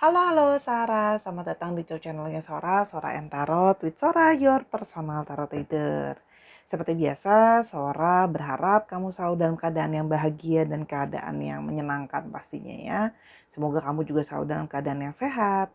Halo Sarah, selamat datang di channelnya Sora and Tarot with Sora, your personal tarot reader. Seperti biasa, Sora berharap kamu selalu dalam keadaan yang bahagia dan keadaan yang menyenangkan pastinya ya. Semoga kamu juga selalu dalam keadaan yang sehat.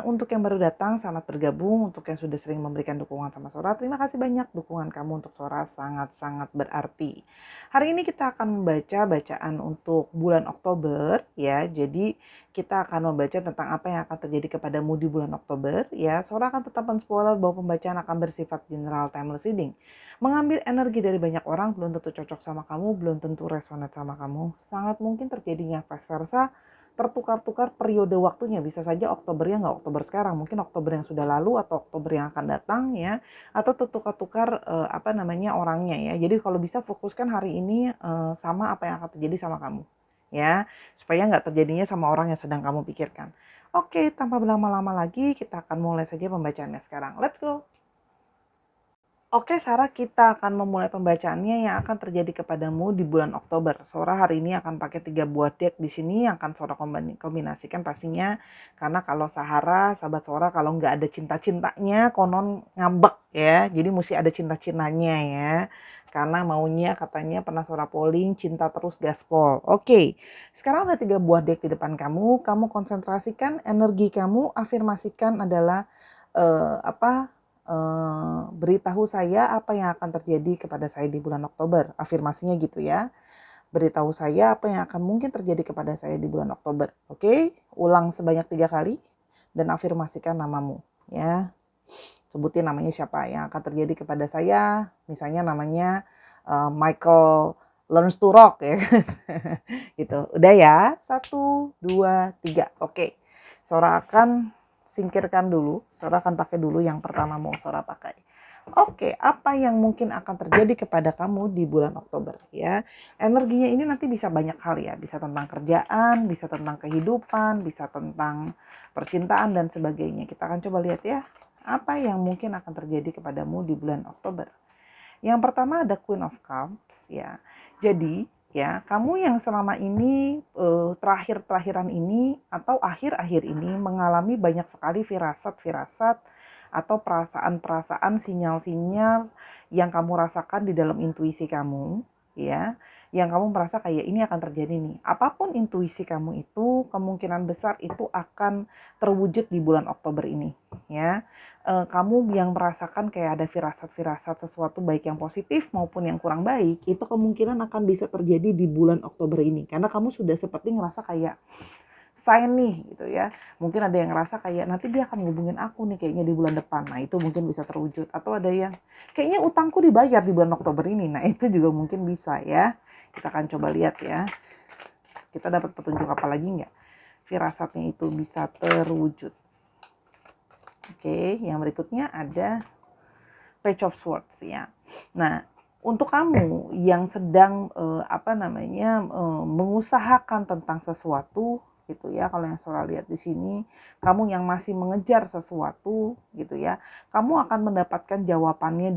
Untuk yang baru datang, selamat bergabung. Untuk yang sudah sering memberikan dukungan sama Sora, terima kasih banyak dukungan kamu untuk Sora sangat-sangat berarti. Hari ini kita akan membaca bacaan untuk bulan Oktober ya. Jadi kita akan membaca tentang apa yang akan terjadi kepadamu di bulan Oktober ya. Sora akan tetap men-spoiler bahwa pembacaan akan bersifat general timeless reading. Mengambil energi dari banyak orang belum tentu cocok sama kamu, belum tentu resonate sama kamu. Sangat mungkin terjadinya vice versa, tertukar-tukar periode waktunya. Bisa saja Oktobernya nggak Oktober sekarang, mungkin Oktober yang sudah lalu atau Oktober yang akan datang ya, atau tertukar-tukar orangnya ya. Jadi kalau bisa fokuskan hari ini sama apa yang akan terjadi sama kamu ya, supaya nggak terjadinya sama orang yang sedang kamu pikirkan. Oke, tanpa berlama-lama lagi, kita akan mulai saja pembacaannya sekarang. Let's go! Oke, Sarah, kita akan memulai pembacaannya yang akan terjadi kepadamu di bulan Oktober. Sora hari ini akan pakai 3 buah deck di sini yang akan Sora kombinasikan pastinya. Karena kalau Sahara, sahabat Sora, kalau nggak ada cinta-cintanya, konon ngambek ya. Jadi mesti ada cinta-cintanya ya. Karena maunya katanya pernah Sora polling, cinta terus gaspol. Oke, sekarang ada 3 buah deck di depan kamu. Kamu konsentrasikan energi kamu, afirmasikan adalah beritahu saya apa yang akan terjadi kepada saya di bulan Oktober. Afirmasinya gitu ya. Beritahu saya apa yang akan mungkin terjadi kepada saya di bulan Oktober. Oke, ulang sebanyak 3 kali dan afirmasikan namamu ya. Sebutin namanya siapa yang akan terjadi kepada saya. Misalnya namanya Michael Learns to Rock ya. Gitu. Udah ya. 1, 2, 3. Oke. Sora akan singkirkan dulu. Sora akan pakai dulu yang pertama mau Sora pakai. Oke, apa yang mungkin akan terjadi kepada kamu di bulan Oktober ya. Energinya ini nanti bisa banyak hal ya. Bisa tentang kerjaan, bisa tentang kehidupan, bisa tentang percintaan dan sebagainya. Kita akan coba lihat ya. Apa yang mungkin akan terjadi kepadamu di bulan Oktober. Yang pertama ada Queen of Cups ya. Jadi ya, kamu yang selama ini terakhir-terakhiran ini atau akhir-akhir ini mengalami banyak sekali firasat-firasat atau perasaan-perasaan, sinyal-sinyal yang kamu rasakan di dalam intuisi kamu ya, yang kamu merasa kayak ini akan terjadi nih. Apapun intuisi kamu itu, kemungkinan besar itu akan terwujud di bulan Oktober ini ya. Kamu yang merasakan kayak ada firasat-firasat sesuatu baik yang positif maupun yang kurang baik, itu kemungkinan akan bisa terjadi di bulan Oktober ini. Karena kamu sudah seperti ngerasa kayak sign nih gitu ya. Mungkin ada yang ngerasa kayak nanti dia akan ngubungin aku nih kayaknya di bulan depan. Nah itu mungkin bisa terwujud. Atau ada yang kayaknya utangku dibayar di bulan Oktober ini. Nah itu juga mungkin bisa ya. Kita akan coba lihat ya. Kita dapat petunjuk apa lagi nggak? Firasatnya itu bisa terwujud. Oke, yang berikutnya ada Page of Swords ya. Nah, untuk kamu yang sedang mengusahakan tentang sesuatu gitu ya, kalau yang Sora lihat di sini, kamu yang masih mengejar sesuatu gitu ya, kamu akan mendapatkan jawabannya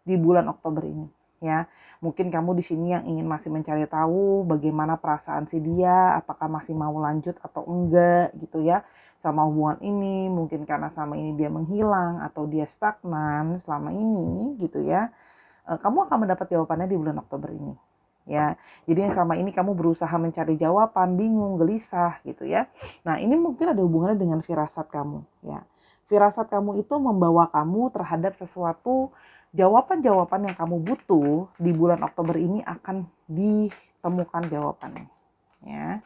di bulan Oktober ini ya. Mungkin kamu di sini yang ingin masih mencari tahu bagaimana perasaan si dia, apakah masih mau lanjut atau enggak gitu ya sama hubungan ini, mungkin karena sama ini dia menghilang atau dia stagnan selama ini gitu ya. Kamu akan mendapat jawabannya di bulan Oktober ini ya. Jadi yang selama ini kamu berusaha mencari jawaban, bingung, gelisah gitu ya. Nah, ini mungkin ada hubungannya dengan firasat kamu ya. Firasat kamu itu membawa kamu terhadap sesuatu jawaban-jawaban yang kamu butuh di bulan Oktober ini akan ditemukan jawabannya ya.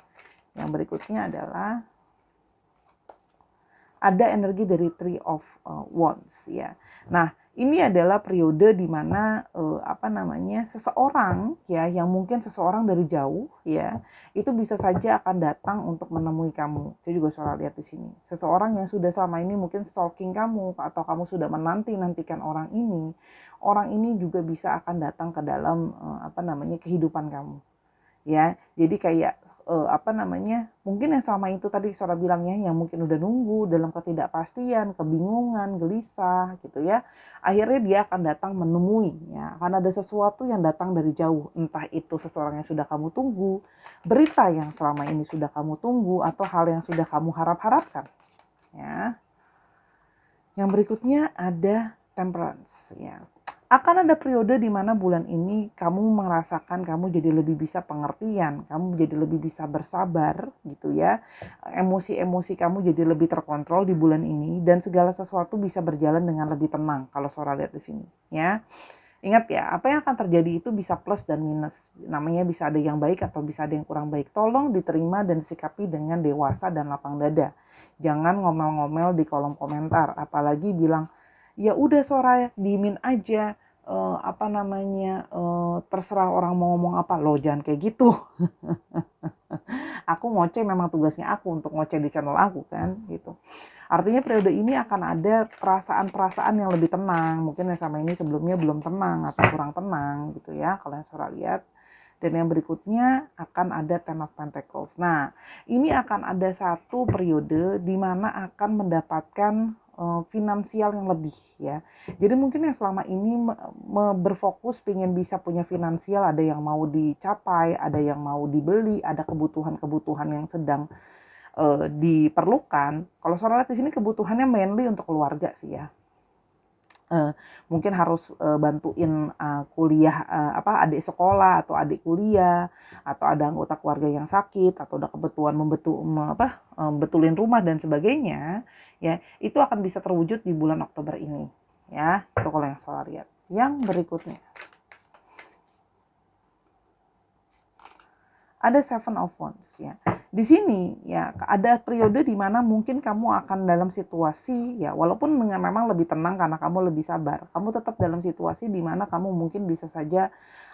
Yang berikutnya adalah ada energi dari Three of Wands ya. Nah, ini adalah periode di mana seseorang ya yang mungkin seseorang dari jauh ya, itu bisa saja akan datang untuk menemui kamu. Saya juga Sora lihat di sini. Seseorang yang sudah selama ini mungkin stalking kamu atau kamu sudah menanti-nantikan orang ini. Orang ini juga bisa akan datang ke dalam kehidupan kamu. ya. Jadi kayak mungkin yang selama itu tadi Sora bilangnya yang mungkin udah nunggu dalam ketidakpastian, kebingungan, gelisah gitu ya. Akhirnya dia akan datang menemui ya. Akan ada sesuatu yang datang dari jauh, entah itu seseorang yang sudah kamu tunggu, berita yang selama ini sudah kamu tunggu, atau hal yang sudah kamu harap-harapkan ya. Yang berikutnya ada temperance ya. Akan ada periode di mana bulan ini kamu merasakan kamu jadi lebih bisa pengertian, kamu jadi lebih bisa bersabar gitu ya. Emosi-emosi kamu jadi lebih terkontrol di bulan ini dan segala sesuatu bisa berjalan dengan lebih tenang kalau Sora lihat di sini ya. Ingat ya, apa yang akan terjadi itu bisa plus dan minus. Namanya bisa ada yang baik atau bisa ada yang kurang baik. Tolong diterima dan disikapi dengan dewasa dan lapang dada. Jangan ngomel-ngomel di kolom komentar, apalagi bilang ya udah Sora diemin aja, terserah orang mau ngomong apa. Loh, jangan kayak gitu. Aku ngoceh memang tugasnya aku untuk ngoceh di channel aku kan gitu. Artinya periode ini akan ada perasaan-perasaan yang lebih tenang. Mungkin yang sama ini sebelumnya belum tenang atau kurang tenang gitu ya kalau yang Sora lihat. Dan yang berikutnya akan ada Ten of Pentacles. Nah, ini akan ada satu periode di mana akan mendapatkan finansial yang lebih ya. Jadi mungkin yang selama ini berfokus pengen bisa punya finansial, ada yang mau dicapai, ada yang mau dibeli, ada kebutuhan-kebutuhan yang sedang diperlukan. Kalau Sora lihat di sini kebutuhannya mainly untuk keluarga sih ya. Mungkin harus bantuin kuliah adik sekolah atau adik kuliah, atau ada anggota keluarga yang sakit, atau ada kebutuhan betulin rumah dan sebagainya ya. Itu akan bisa terwujud di bulan Oktober ini ya. Itu kalau yang Sora lihat. Yang berikutnya ada Seven of Wands ya. Di sini ya ada periode di mana mungkin kamu akan dalam situasi ya, walaupun memang lebih tenang karena kamu lebih sabar, kamu tetap dalam situasi di mana kamu mungkin bisa saja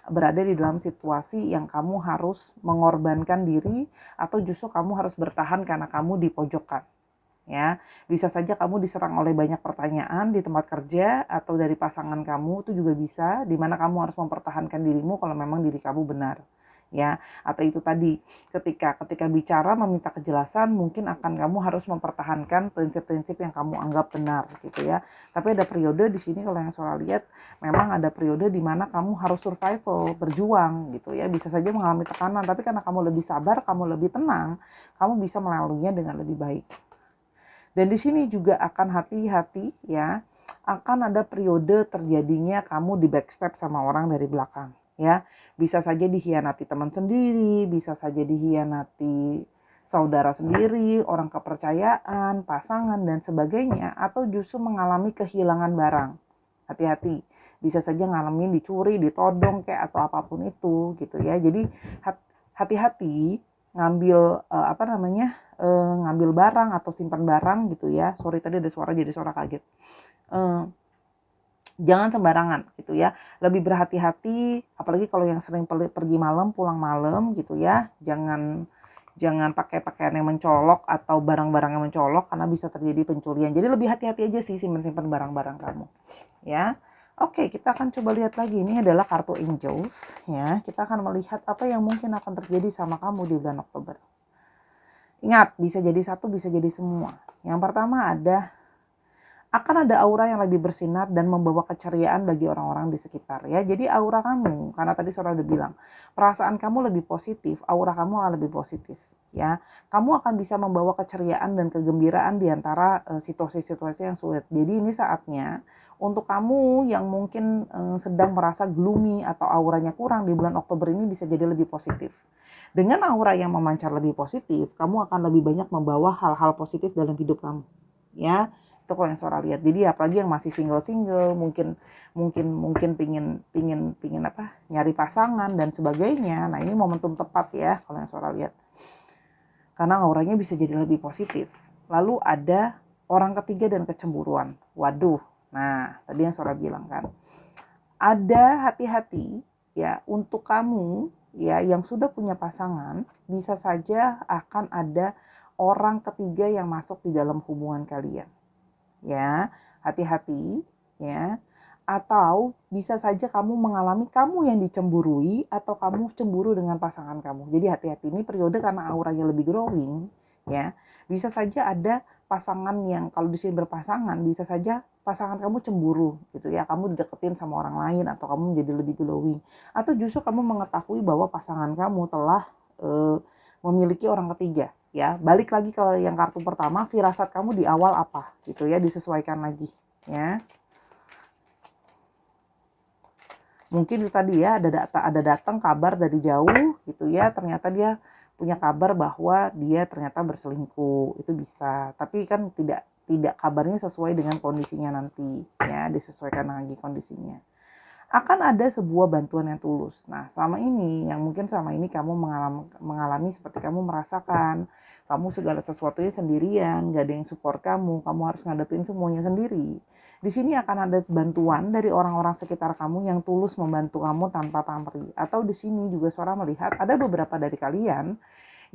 berada di dalam situasi yang kamu harus mengorbankan diri, atau justru kamu harus bertahan karena kamu dipojokkan ya. Bisa saja kamu diserang oleh banyak pertanyaan di tempat kerja atau dari pasangan kamu, itu juga bisa, di mana kamu harus mempertahankan dirimu kalau memang diri kamu benar ya. Atau itu tadi ketika bicara meminta kejelasan, mungkin akan kamu harus mempertahankan prinsip-prinsip yang kamu anggap benar gitu ya. Tapi ada periode di sini kalau yang Sora lihat memang ada periode di mana kamu harus survival, berjuang gitu ya. Bisa saja mengalami tekanan, tapi karena kamu lebih sabar, kamu lebih tenang, kamu bisa melaluinya dengan lebih baik. Dan di sini juga akan hati-hati ya, akan ada periode terjadinya kamu di backstep sama orang dari belakang ya. Bisa saja dikhianati teman sendiri, bisa saja dikhianati saudara sendiri, orang kepercayaan, pasangan dan sebagainya, atau justru mengalami kehilangan barang. Hati-hati, bisa saja ngalamin dicuri, ditodong kayak atau apapun itu gitu ya. Jadi hati-hati ngambil ngambil barang atau simpan barang gitu ya. Sorry tadi ada suara jadi suara kaget. Jangan sembarangan gitu ya. Lebih berhati-hati, apalagi kalau yang sering pergi malam, pulang malam gitu ya. Jangan pakai pakaian yang mencolok atau barang-barang yang mencolok karena bisa terjadi pencurian. Jadi lebih hati-hati aja sih simpan barang-barang kamu ya. Oke, kita akan coba lihat lagi. Ini adalah kartu Angels ya. Kita akan melihat apa yang mungkin akan terjadi sama kamu di bulan Oktober. Ingat, bisa jadi satu, bisa jadi semua. Yang pertama akan ada aura yang lebih bersinar dan membawa keceriaan bagi orang-orang di sekitar ya. Jadi aura kamu, karena tadi Sora udah bilang, perasaan kamu lebih positif, aura kamu akan lebih positif ya. Kamu akan bisa membawa keceriaan dan kegembiraan di antara situasi-situasi yang sulit. Jadi ini saatnya untuk kamu yang mungkin sedang merasa gloomy atau auranya kurang di bulan Oktober ini bisa jadi lebih positif. Dengan aura yang memancar lebih positif, kamu akan lebih banyak membawa hal-hal positif dalam hidup kamu ya. Itu kalau yang Sora lihat. Jadi apalagi yang masih single mungkin pingin nyari pasangan dan sebagainya. Nah, ini momentum tepat ya kalau yang Sora lihat. Karena auranya bisa jadi lebih positif. Lalu ada orang ketiga dan kecemburuan. Waduh. Nah, tadi yang Sora bilang kan. Ada hati-hati ya untuk kamu ya yang sudah punya pasangan, bisa saja akan ada orang ketiga yang masuk di dalam hubungan kalian. Ya, hati-hati ya. Atau bisa saja kamu mengalami kamu yang dicemburui atau kamu cemburu dengan pasangan kamu. Jadi hati-hati, ini periode karena auranya lebih growing ya. Bisa saja ada pasangan yang, kalau di sini berpasangan, bisa saja pasangan kamu cemburu gitu ya. Kamu dideketin sama orang lain atau kamu menjadi lebih glowing. Atau justru kamu mengetahui bahwa pasangan kamu telah memiliki orang ketiga ya. Balik lagi ke yang kartu pertama, firasat kamu di awal apa gitu ya, disesuaikan lagi ya. Mungkin itu tadi ya, ada datang kabar dari jauh gitu ya, ternyata dia punya kabar bahwa dia ternyata berselingkuh, itu bisa. Tapi kan tidak kabarnya sesuai dengan kondisinya nanti ya, disesuaikan lagi kondisinya. Akan ada sebuah bantuan yang tulus. Nah, selama ini yang mungkin selama ini kamu mengalami seperti kamu merasakan kamu segala sesuatunya sendirian, gak ada yang support kamu harus ngadepin semuanya sendiri. Di sini akan ada bantuan dari orang-orang sekitar kamu yang tulus membantu kamu tanpa pamrih. Atau di sini juga Sora melihat ada beberapa dari kalian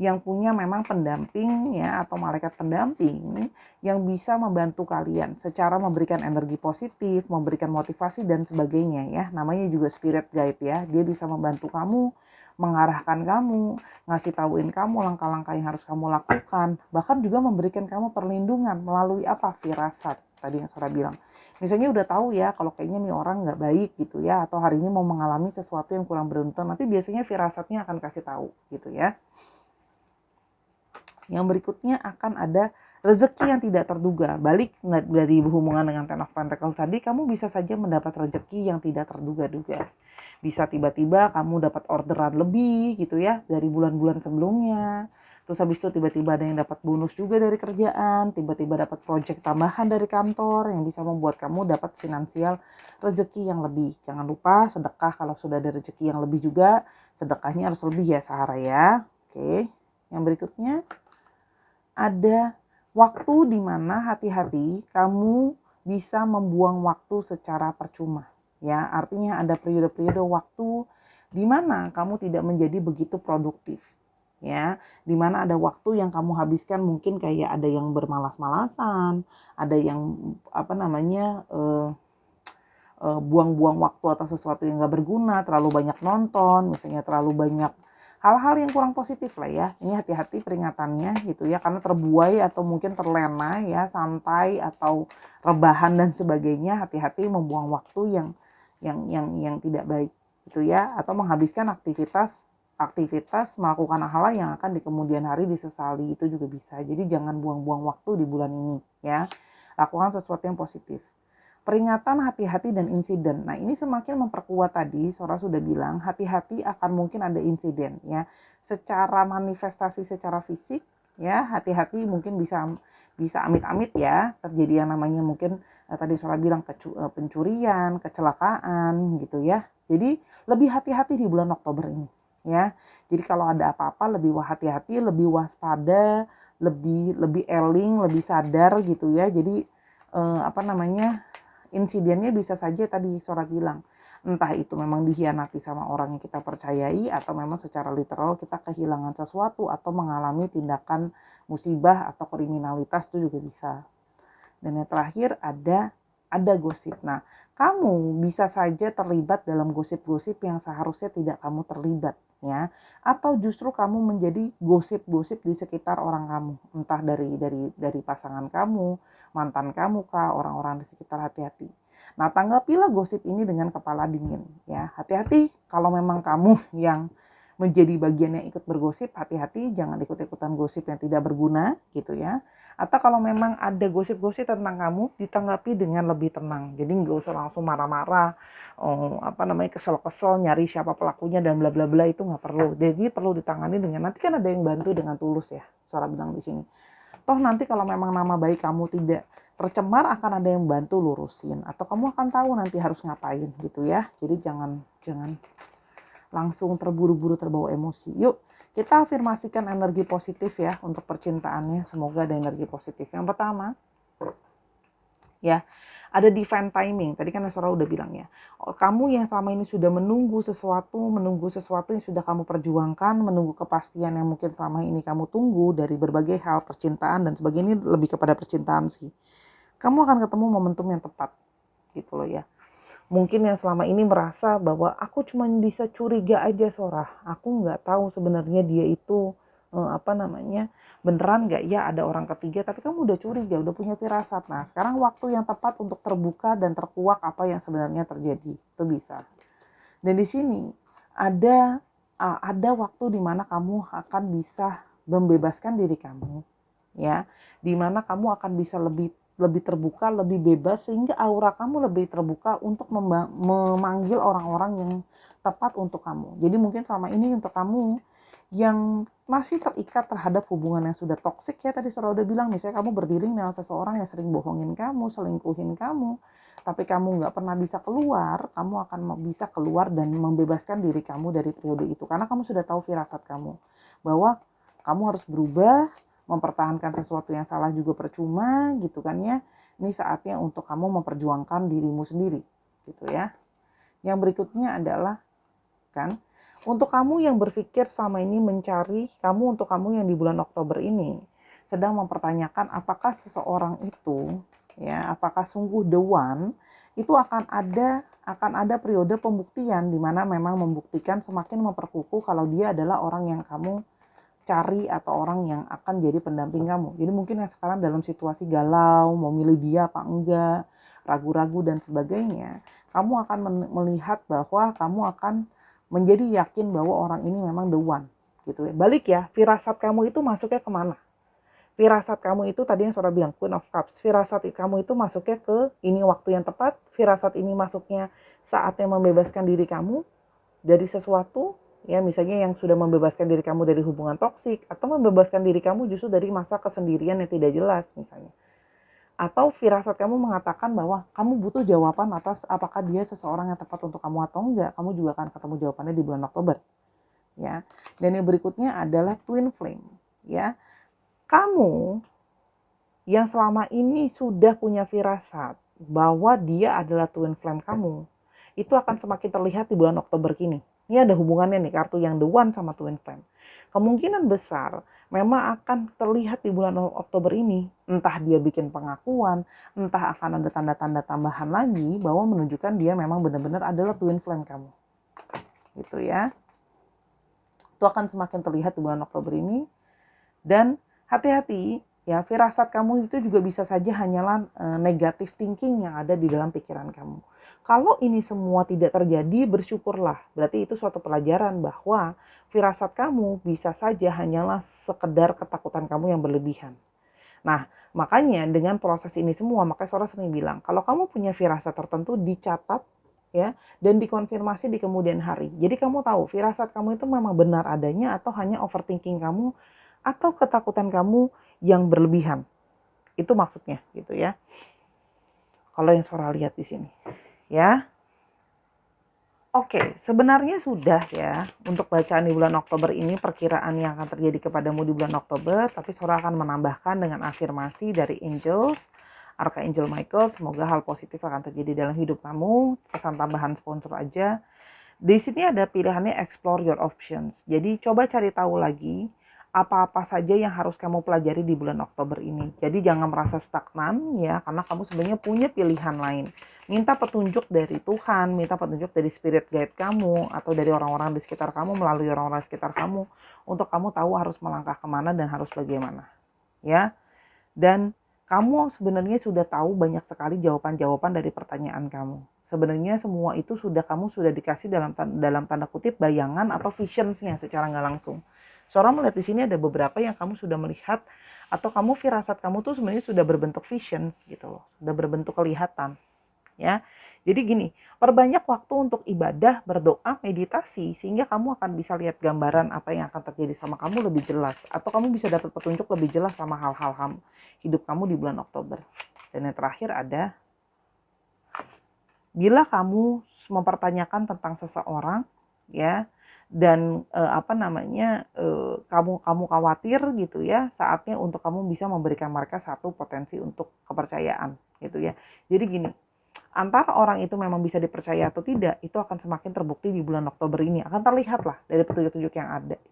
yang punya memang pendamping ya, atau malaikat pendamping yang bisa membantu kalian secara memberikan energi positif, memberikan motivasi dan sebagainya ya. Namanya juga spirit guide ya. Dia bisa membantu kamu, mengarahkan kamu, ngasih tahuin kamu langkah-langkah yang harus kamu lakukan, bahkan juga memberikan kamu perlindungan melalui apa? Firasat tadi yang Sora bilang. Misalnya udah tahu ya kalau kayaknya nih orang nggak baik gitu ya, atau hari ini mau mengalami sesuatu yang kurang beruntung, nanti biasanya firasatnya akan kasih tahu gitu ya. Yang berikutnya akan ada rezeki yang tidak terduga. Balik dari hubungan dengan Ten of Pentacles tadi, kamu bisa saja mendapat rezeki yang tidak terduga-duga. Bisa tiba-tiba kamu dapat orderan lebih gitu ya dari bulan-bulan sebelumnya. Terus habis itu tiba-tiba ada yang dapat bonus juga dari kerjaan, tiba-tiba dapat project tambahan dari kantor yang bisa membuat kamu dapat finansial rezeki yang lebih. Jangan lupa sedekah kalau sudah ada rezeki yang lebih juga, sedekahnya harus lebih ya Sahara ya. Oke. Yang berikutnya ada waktu di mana hati-hati kamu bisa membuang waktu secara percuma. Ya, artinya ada periode-periode waktu di mana kamu tidak menjadi begitu produktif. Ya, di mana ada waktu yang kamu habiskan mungkin kayak ada yang bermalas-malasan, ada yang buang-buang waktu atas sesuatu yang gak berguna, terlalu banyak nonton, misalnya terlalu banyak hal-hal yang kurang positif lah ya. Ini hati-hati peringatannya gitu ya, karena terbuai atau mungkin terlena ya, santai atau rebahan dan sebagainya. Hati-hati membuang waktu yang tidak baik gitu ya, atau menghabiskan aktivitas melakukan hal-hal yang akan di kemudian hari disesali, itu juga bisa. Jadi jangan buang-buang waktu di bulan ini ya. Lakukan sesuatu yang positif. Peringatan, hati-hati, dan insiden. Nah, ini semakin memperkuat tadi, Sora sudah bilang, hati-hati akan mungkin ada insiden ya. Secara manifestasi secara fisik ya, hati-hati mungkin bisa amit-amit ya, terjadi yang namanya mungkin tadi Sora bilang pencurian, kecelakaan gitu ya. Jadi lebih hati-hati di bulan Oktober ini ya. Jadi kalau ada apa-apa lebih hati-hati, lebih waspada, lebih eling, lebih sadar gitu ya. Jadi insidennya bisa saja tadi Sora bilang, entah itu memang dikhianati sama orang yang kita percayai, atau memang secara literal kita kehilangan sesuatu atau mengalami tindakan musibah atau kriminalitas, itu juga bisa. Dan yang terakhir ada gosip. Nah, kamu bisa saja terlibat dalam gosip-gosip yang seharusnya tidak kamu terlibat ya, atau justru kamu menjadi gosip-gosip di sekitar orang kamu, entah dari pasangan kamu, mantan kamu kah, orang-orang di sekitar. Hati-hati. Nah, tanggapilah gosip ini dengan kepala dingin ya. Hati-hati kalau memang kamu yang menjadi bagian yang ikut bergosip, hati-hati jangan ikut-ikutan gosip yang tidak berguna gitu ya. Atau kalau memang ada gosip-gosip tentang kamu, ditanggapi dengan lebih tenang. Jadi nggak usah langsung marah-marah, kesel-kesel nyari siapa pelakunya dan bla bla bla, itu nggak perlu. Jadi perlu ditangani dengan, nanti kan ada yang bantu dengan tulus ya, Sora bilang di sini. Toh nanti kalau memang nama baik kamu tidak tercemar, akan ada yang bantu lurusin, atau kamu akan tahu nanti harus ngapain gitu ya. Jadi jangan langsung terburu-buru terbawa emosi. Yuk kita afirmasikan energi positif ya untuk percintaannya. Semoga ada energi positif. Yang pertama ya, ada divine timing. Tadi kan Sora udah bilang ya, kamu yang selama ini sudah menunggu sesuatu yang sudah kamu perjuangkan, menunggu kepastian yang mungkin selama ini kamu tunggu dari berbagai hal, percintaan dan sebagainya, lebih kepada percintaan sih. Kamu akan ketemu momentum yang tepat gitu loh ya. Mungkin yang selama ini merasa bahwa aku cuma bisa curiga aja Sora. Aku nggak tahu sebenarnya dia itu beneran nggak ya ada orang ketiga. Tapi kamu udah curiga, udah punya firasat. Nah sekarang waktu yang tepat untuk terbuka dan terkuak apa yang sebenarnya terjadi. Itu bisa. Dan di sini ada waktu di mana kamu akan bisa membebaskan diri kamu, ya, di mana kamu akan bisa lebih lebih terbuka, lebih bebas sehingga aura kamu lebih terbuka untuk memanggil orang-orang yang tepat untuk kamu. Jadi mungkin selama ini untuk kamu yang masih terikat terhadap hubungan yang sudah toksik ya tadi Sora udah bilang misalnya kamu berdiri dengan seseorang yang sering bohongin kamu, selingkuhin kamu, tapi kamu nggak pernah bisa keluar, kamu akan bisa keluar dan membebaskan diri kamu dari periode itu karena kamu sudah tahu firasat kamu bahwa kamu harus berubah, mempertahankan sesuatu yang salah juga percuma gitu kan ya. Ini saatnya untuk kamu memperjuangkan dirimu sendiri gitu ya. Yang berikutnya adalah kan untuk kamu yang berpikir sama ini mencari, untuk kamu yang di bulan Oktober ini sedang mempertanyakan apakah seseorang itu ya, apakah sungguh the one, itu akan ada periode pembuktian di mana memang membuktikan semakin memperkukuh kalau dia adalah orang yang kamu cari atau orang yang akan jadi pendamping kamu. Jadi mungkin yang sekarang dalam situasi galau, mau milih dia apa enggak, ragu-ragu dan sebagainya, kamu akan melihat bahwa kamu akan menjadi yakin bahwa orang ini memang the one gitu ya. Balik ya, firasat kamu itu masuknya kemana? Firasat kamu itu tadi yang Sora bilang Queen of Cups. Firasat kamu itu masuknya ke ini waktu yang tepat. Firasat ini masuknya saatnya membebaskan diri kamu dari sesuatu ya, misalnya yang sudah membebaskan diri kamu dari hubungan toksik atau membebaskan diri kamu justru dari masa kesendirian yang tidak jelas misalnya. Atau firasat kamu mengatakan bahwa kamu butuh jawaban atas apakah dia seseorang yang tepat untuk kamu atau enggak. Kamu juga akan ketemu jawabannya di bulan Oktober. Ya. Dan yang berikutnya adalah twin flame, ya. Kamu yang selama ini sudah punya firasat bahwa dia adalah twin flame kamu, itu akan semakin terlihat di bulan Oktober kini. Ini ada hubungannya nih, kartu yang the one sama twin flame. Kemungkinan besar memang akan terlihat di bulan Oktober ini. Entah dia bikin pengakuan, entah akan ada tanda-tanda tambahan lagi bahwa menunjukkan dia memang benar-benar adalah twin flame kamu. Gitu ya. Itu akan semakin terlihat di bulan Oktober ini. Dan hati-hati ya, firasat kamu itu juga bisa saja hanyalah negative thinking yang ada di dalam pikiran kamu. Kalau ini semua tidak terjadi, bersyukurlah. Berarti itu suatu pelajaran bahwa firasat kamu bisa saja hanyalah sekedar ketakutan kamu yang berlebihan. Nah, makanya dengan proses ini semua, makanya Sora sering bilang, kalau kamu punya firasat tertentu dicatat ya dan dikonfirmasi di kemudian hari. Jadi kamu tahu firasat kamu itu memang benar adanya atau hanya overthinking kamu atau ketakutan kamu yang berlebihan. Itu maksudnya gitu ya. Kalau yang Sora lihat di sini. Ya. Oke, sebenarnya sudah ya untuk bacaan di bulan Oktober ini, perkiraan yang akan terjadi kepadamu di bulan Oktober, tapi Sora akan menambahkan dengan afirmasi dari Angels, Archangel Michael, semoga hal positif akan terjadi dalam hidup kamu. Pesan tambahan sponsor aja. Di sini ada pilihannya explore your options. Jadi coba cari tahu lagi apa-apa saja yang harus kamu pelajari di bulan Oktober ini. Jadi jangan merasa stagnan ya, karena kamu sebenarnya punya pilihan lain. Minta petunjuk dari Tuhan, minta petunjuk dari spirit guide kamu atau dari orang-orang di sekitar kamu, melalui orang-orang di sekitar kamu untuk kamu tahu harus melangkah kemana dan harus bagaimana. Ya. Dan kamu sebenarnya sudah tahu banyak sekali jawaban-jawaban dari pertanyaan kamu. Sebenarnya semua itu kamu sudah dikasih dalam tanda kutip bayangan atau visionsnya secara nggak langsung. Sora melihat di sini ada beberapa yang kamu sudah melihat atau kamu firasat kamu tuh sebenarnya sudah berbentuk visions gitu loh, sudah berbentuk kelihatan, ya. Jadi gini, perbanyak waktu untuk ibadah, berdoa, meditasi sehingga kamu akan bisa lihat gambaran apa yang akan terjadi sama kamu lebih jelas atau kamu bisa dapat petunjuk lebih jelas sama hal-hal hidup kamu di bulan Oktober. Dan yang terakhir ada bila kamu mempertanyakan tentang seseorang ya dan kamu khawatir gitu ya, saatnya untuk kamu bisa memberikan mereka satu potensi untuk kepercayaan gitu ya. Jadi gini, Antara orang itu memang bisa dipercaya atau tidak, itu akan semakin terbukti di bulan Oktober ini. Akan terlihat lah dari petunjuk-petunjuk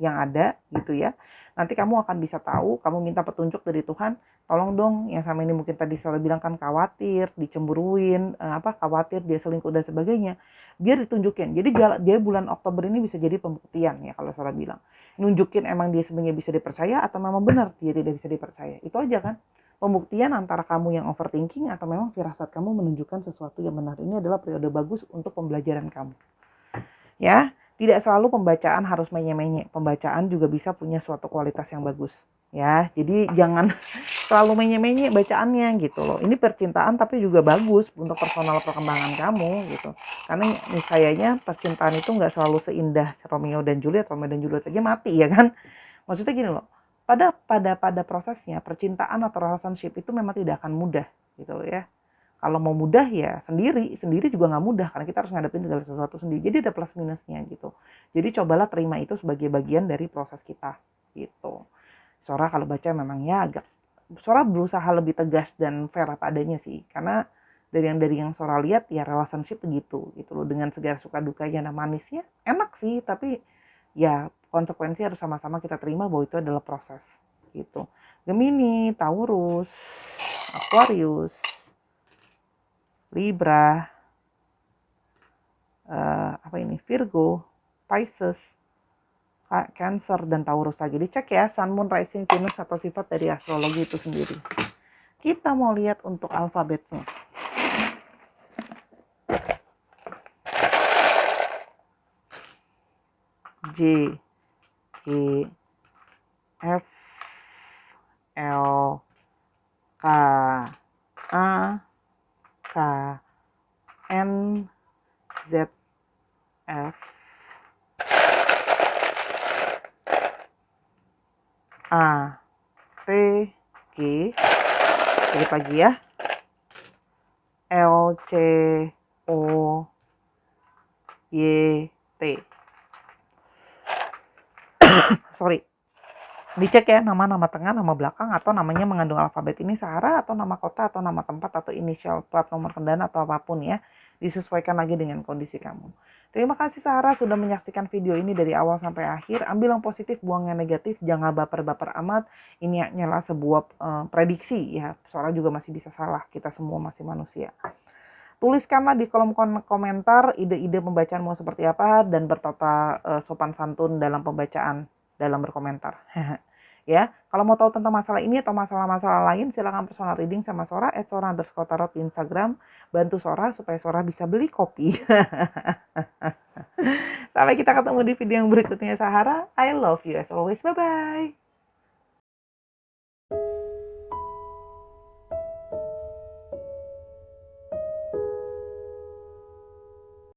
yang ada gitu ya. Nanti kamu akan bisa tahu, kamu minta petunjuk dari Tuhan, tolong dong yang sama ini mungkin tadi saya bilang kan khawatir, dicemburuin, khawatir dia selingkuh dan sebagainya. Biar ditunjukin. Jadi bulan Oktober ini bisa jadi pembuktian ya kalau saya bilang. Nunjukin emang dia sebenarnya bisa dipercaya atau memang benar dia tidak bisa dipercaya. Itu aja kan. Pembuktian antara kamu yang overthinking atau memang firasat kamu menunjukkan sesuatu yang benar. Ini adalah periode bagus untuk pembelajaran kamu. Ya, tidak selalu pembacaan harus menye-menye. Pembacaan juga bisa punya suatu kualitas yang bagus. Ya, jadi jangan selalu menye-menye bacaannya gitu loh. Ini percintaan tapi juga bagus untuk personal perkembangan kamu gitu. Karena misalnya percintaan itu nggak selalu seindah Romeo dan Juliet. Romeo dan Juliet aja mati ya kan. Maksudnya gini loh. Pada prosesnya percintaan atau relationship itu memang tidak akan mudah gitu loh ya. Kalau mau mudah ya sendiri juga nggak mudah karena kita harus ngadepin segala sesuatu sendiri. Jadi ada plus minusnya gitu. Jadi cobalah terima itu sebagai bagian dari proses kita gitu. Sora kalau baca memang ya agak Sora berusaha lebih tegas dan fair apa adanya sih. Karena dari yang Sora lihat ya relationship begitu gitu loh, dengan segala suka dukanya dan manisnya enak sih, tapi ya konsekuensi harus sama-sama kita terima bahwa itu adalah proses gitu. Gemini, Taurus, Aquarius, Libra, Virgo, Pisces, Cancer dan Taurus lagi. Dicek ya Sun, Moon, Rising, Venus atau sifat dari astrologi itu sendiri. Kita mau lihat untuk alfabetnya. J, G, F, L, K, A, K, N, Z, F, A, T, G, sedikit lagi ya, L, C, O, Y, T. Sorry. Dicek ya nama tengah, nama belakang, atau namanya mengandung alfabet ini Sahara, atau nama kota, atau nama tempat, atau inisial plat nomor kendaraan, atau apapun ya. Disesuaikan lagi dengan kondisi kamu. Terima kasih Sahara sudah menyaksikan video ini dari awal sampai akhir. Ambil yang positif, buang yang negatif. Jangan baper-baper amat. Ini hanyalah sebuah prediksi ya. Soalnya juga masih bisa salah. Kita semua masih manusia. Tuliskanlah di kolom komentar ide-ide pembacaan mau seperti apa dan bertata sopan santun dalam pembacaan dalam berkomentar. Ya, kalau mau tahu tentang masalah ini atau masalah-masalah lain silakan personal reading sama Sora @sora_tarot di Instagram. Bantu Sora supaya Sora bisa beli kopi. Sampai kita ketemu di video yang berikutnya Sahara. I love you as always. Bye bye.